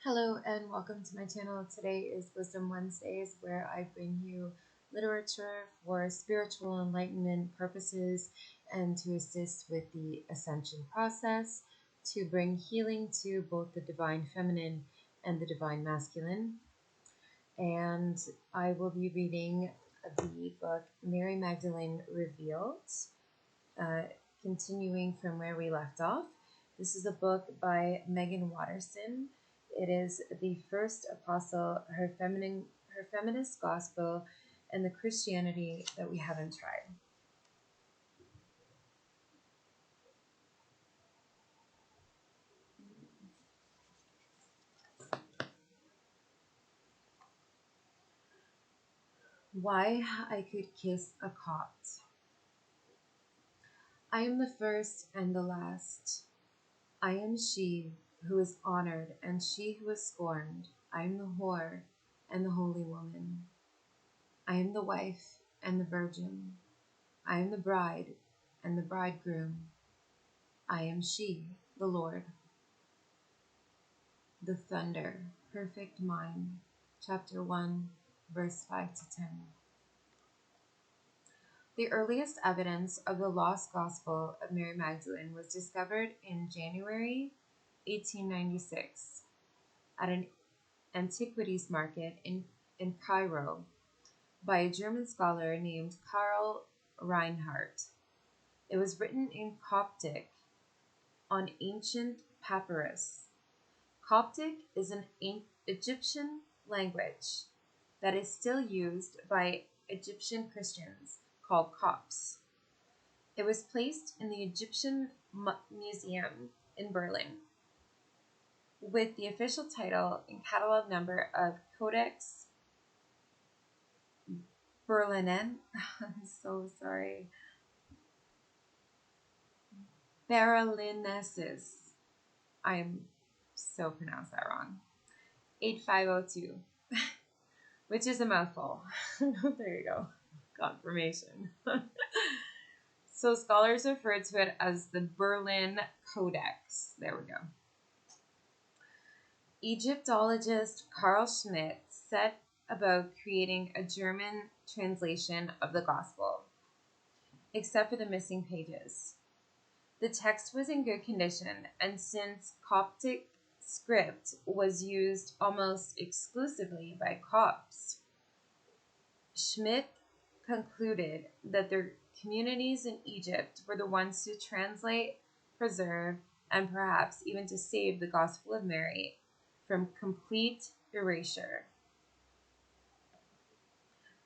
Hello and welcome to my channel. Today is Wisdom Wednesdays, where I bring you literature for spiritual enlightenment purposes and to assist with the ascension process, to bring healing to both the divine feminine and the divine masculine. And I will be reading the book Mary Magdalene Revealed, uh, continuing from where we left off. This is a book by Megan Watterson. It is the first apostle, her feminist gospel, and the Christianity that we haven't tried. Why I could kiss a Copt. I am the first and the last. I am she who is honored and she who is scorned. I am the whore and the holy woman. I am the wife and the virgin. I am the bride and the bridegroom. I am she, the Lord. The thunder, perfect mind. Chapter 1, verse 5 to 10. The earliest evidence of the lost gospel of Mary Magdalene was discovered in January 1896 at an antiquities market in Cairo by a German scholar named Karl Reinhardt. It was written in Coptic on ancient papyrus. Coptic is an Egyptian language that is still used by Egyptian Christians called Copts. It was placed in the Egyptian Museum in Berlin with the official title and catalog number of Codex Berlinen. I'm so sorry. Berlinensis. I'm so pronounced that wrong. 8502, which is a mouthful. There you go. Confirmation. So scholars refer to it as the Berlin Codex. There we go. Egyptologist Carl Schmidt set about creating a German translation of the Gospel, except for the missing pages. The text was in good condition, and since Coptic script was used almost exclusively by Copts, Schmidt concluded that their communities in Egypt were the ones to translate, preserve, and perhaps even to save the Gospel of Mary from complete erasure.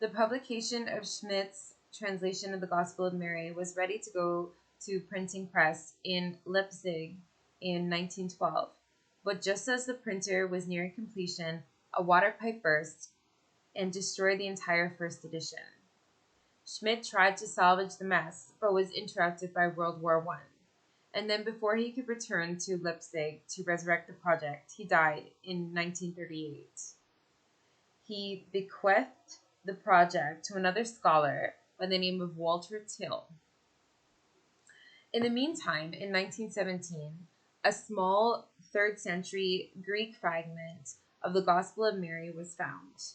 The publication of Schmidt's translation of the Gospel of Mary was ready to go to printing press in Leipzig in 1912, but just as the printer was nearing completion, a water pipe burst and destroyed the entire first edition. Schmidt tried to salvage the mess, but was interrupted by World War I. And then before he could return to Leipzig to resurrect the project, he died in 1938. He bequeathed the project to another scholar by the name of Walter Till. In the meantime, in 1917, a small 3rd century Greek fragment of the Gospel of Mary was found.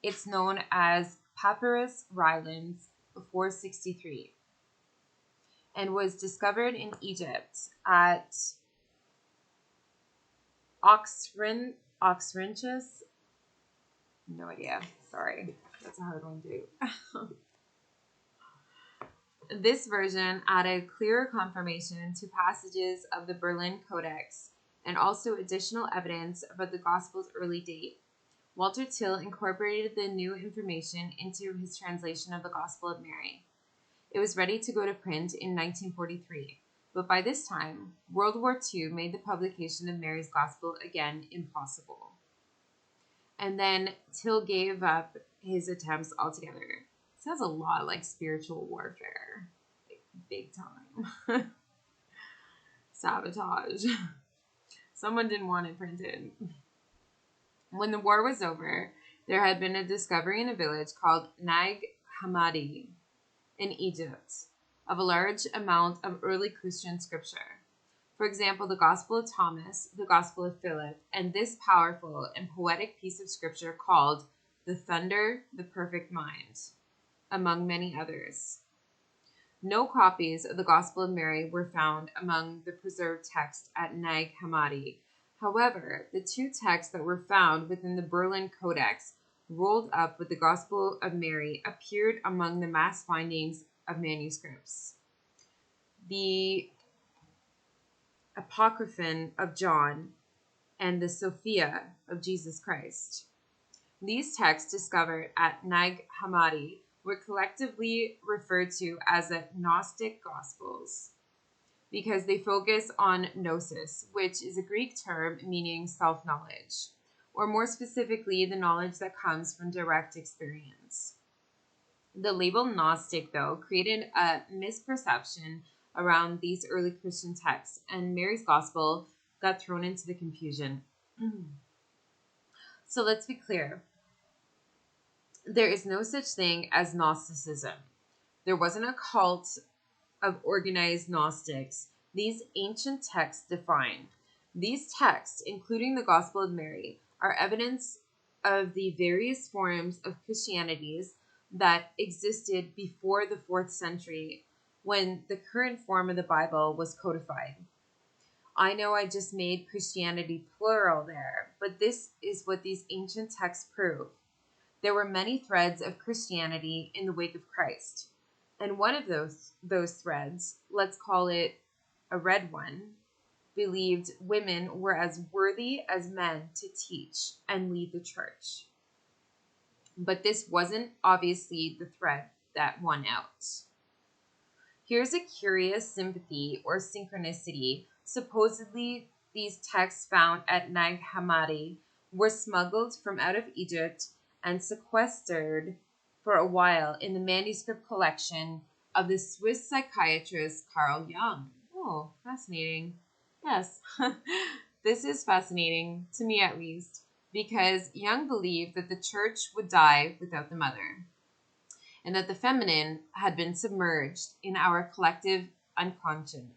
It's known as Papyrus Rylands 463 and was discovered in Egypt at Oxyrhynchus. No idea. Sorry. That's a hard one to do. This version added clearer confirmation to passages of the Berlin Codex and also additional evidence about the Gospel's early date. Walter Till incorporated the new information into his translation of the Gospel of Mary. It was ready to go to print in 1943, but by this time, World War II made the publication of Mary's Gospel again impossible. And then Till gave up his attempts altogether. Sounds a lot like spiritual warfare, like big time. Sabotage. Someone didn't want it printed. When the war was over, there had been a discovery in a village called Nag Hammadi in Egypt of a large amount of early Christian scripture. For example, the Gospel of Thomas, the Gospel of Philip, and this powerful and poetic piece of scripture called The Thunder, the Perfect Mind, among many others. No copies of the Gospel of Mary were found among the preserved texts at Nag Hammadi. However, the two texts that were found within the Berlin Codex, rolled up with the Gospel of Mary, appeared among the mass findings of manuscripts. The Apocryphon of John and the Sophia of Jesus Christ. These texts discovered at Nag Hammadi were collectively referred to as the Gnostic Gospels because they focus on gnosis, which is a Greek term meaning self-knowledge, or more specifically, the knowledge that comes from direct experience. The label Gnostic, though, created a misperception around these early Christian texts, and Mary's Gospel got thrown into the confusion. So let's be clear. There is no such thing as Gnosticism. There wasn't a cult of organized Gnostics. These ancient texts define. These texts, including the Gospel of Mary, are evidence of the various forms of Christianities that existed before the 4th century when the current form of the Bible was codified. I know I just made Christianity plural there, but this is what these ancient texts prove. There were many threads of Christianity in the wake of Christ. And one of those threads, let's call it a red one, believed women were as worthy as men to teach and lead the church. But this wasn't obviously the thread that won out. Here's a curious sympathy or synchronicity. Supposedly, these texts found at Nag Hammadi were smuggled from out of Egypt and sequestered for a while in the manuscript collection of the Swiss psychiatrist Carl Jung. Oh, fascinating. Yes, this is fascinating, to me at least, because Jung believed that the church would die without the mother, and that the feminine had been submerged in our collective unconscious.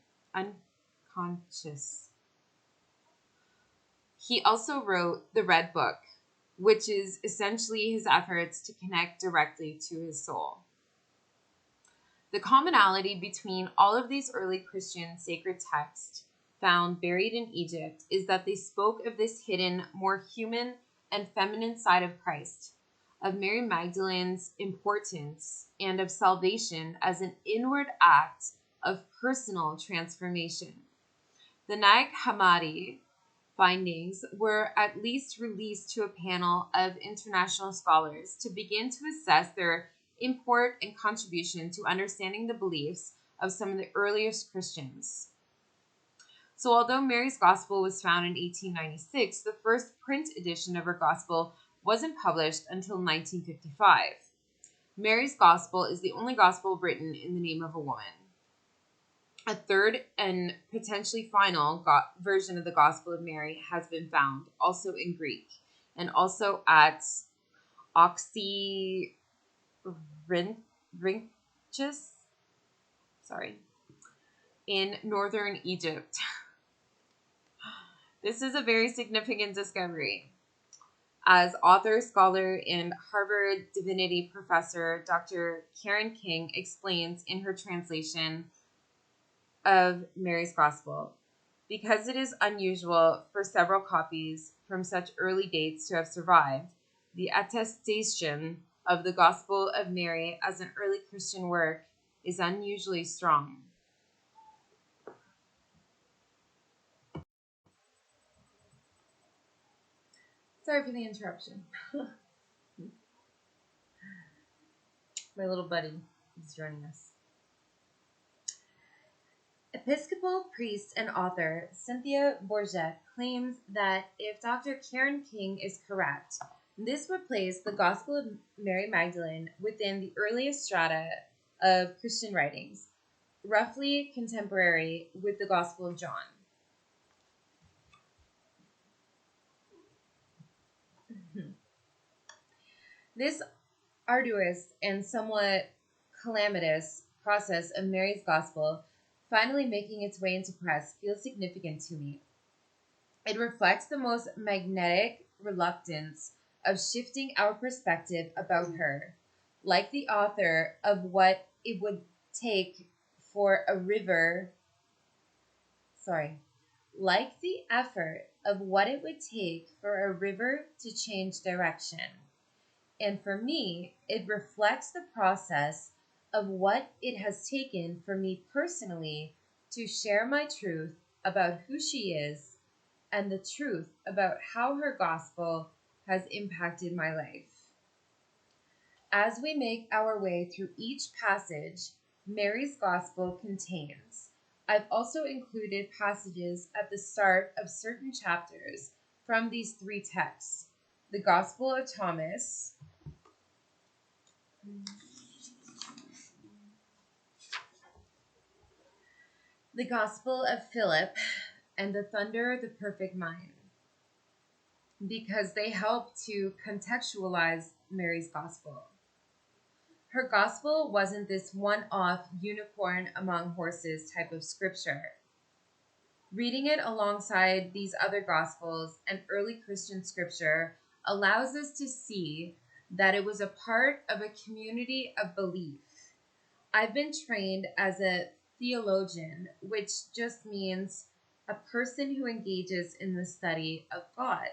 He also wrote the Red Book, which is essentially his efforts to connect directly to his soul. The commonality between all of these early Christian sacred texts found buried in Egypt is that they spoke of this hidden, more human and feminine side of Christ, of Mary Magdalene's importance, and of salvation as an inward act of personal transformation. The Nag Hammadi findings were at least released to a panel of international scholars to begin to assess their import and contribution to understanding the beliefs of some of the earliest Christians. So although Mary's Gospel was found in 1896, the first print edition of her Gospel wasn't published until 1955. Mary's Gospel is the only Gospel written in the name of a woman. A third and potentially final version of the Gospel of Mary has been found, also in Greek, and also at Oxyrhynchus, in northern Egypt. This is a very significant discovery. As author, scholar, and Harvard Divinity professor Dr. Karen King explains in her translation of Mary's Gospel, because it is unusual for several copies from such early dates to have survived, the attestation of the Gospel of Mary as an early Christian work is unusually strong. Sorry for the interruption. My little buddy is joining us. Episcopal priest and author Cynthia Bourget claims that if Dr. Karen King is correct, this would place the Gospel of Mary Magdalene within the earliest strata of Christian writings, roughly contemporary with the Gospel of John. This arduous and somewhat calamitous process of Mary's Gospel finally making its way into press feels significant to me. It reflects the most magnetic reluctance of shifting our perspective about her, like the author of what it would take for a river, sorry, like the effort of what it would take for a river to change direction. And for me, it reflects the process of what it has taken for me personally to share my truth about who she is and the truth about how her gospel has impacted my life. As we make our way through each passage Mary's gospel contains, I've also included passages at the start of certain chapters from these three texts: the Gospel of Thomas, the Gospel of Philip, and the Thunder, the Perfect Mind, because they help to contextualize Mary's gospel. Her gospel wasn't this one off unicorn among horses type of scripture. Reading it alongside these other gospels and early Christian scripture allows us to see that it was a part of a community of belief. I've been trained as a theologian, which just means a person who engages in the study of God.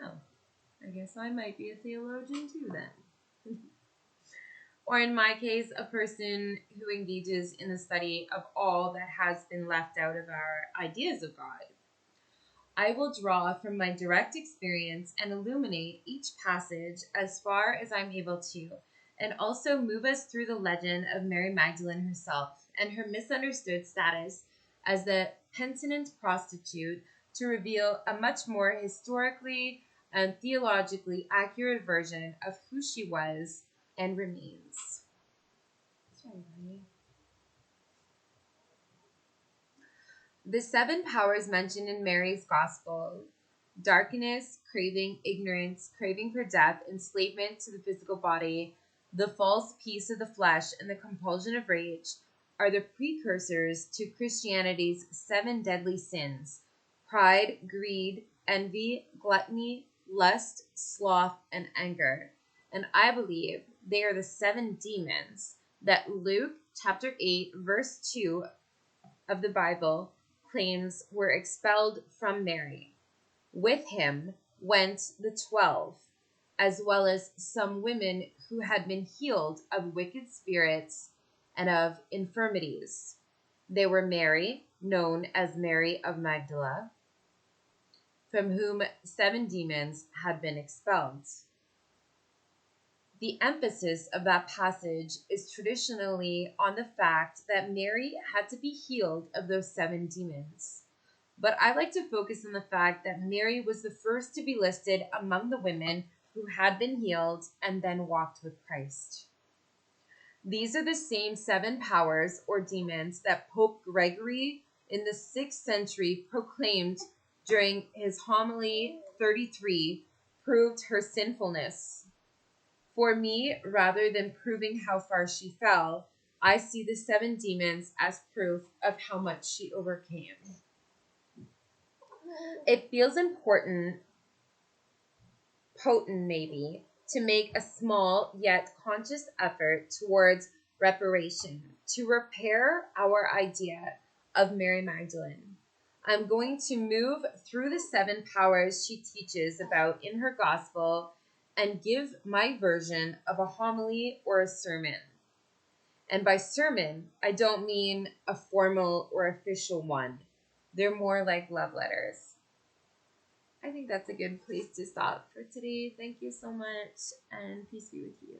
Oh, I guess I might be a theologian too then. Or in my case, a person who engages in the study of all that has been left out of our ideas of God. I will draw from my direct experience and illuminate each passage as far as I'm able to, and also move us through the legend of Mary Magdalene herself and her misunderstood status as the penitent prostitute to reveal a much more historically and theologically accurate version of who she was and remains. Sorry, honey. The seven powers mentioned in Mary's gospel: darkness, craving, ignorance, craving for death, enslavement to the physical body, the false peace of the flesh, and the compulsion of rage, are the precursors to Christianity's seven deadly sins: pride, greed, envy, gluttony, lust, sloth, and anger. And I believe they are the seven demons that Luke chapter 8, verse 2 of the Bible claims were expelled from Mary. With him went the 12, as well as some women who had been healed of wicked spirits and of infirmities. They were Mary, known as Mary of Magdala, from whom seven demons had been expelled. The emphasis of that passage is traditionally on the fact that Mary had to be healed of those seven demons. But I like to focus on the fact that Mary was the first to be listed among the women who had been healed and then walked with Christ. These are the same seven powers or demons that Pope Gregory in the 6th century proclaimed during his homily 33 proved her sinfulness. For me, rather than proving how far she fell, I see the seven demons as proof of how much she overcame. It feels potent maybe, to make a small yet conscious effort towards reparation, to repair our idea of Mary Magdalene. I'm going to move through the seven powers she teaches about in her gospel and give my version of a homily or a sermon. And by sermon, I don't mean a formal or official one. They're more like love letters. I think that's a good place to stop for today. Thank you so much, and peace be with you.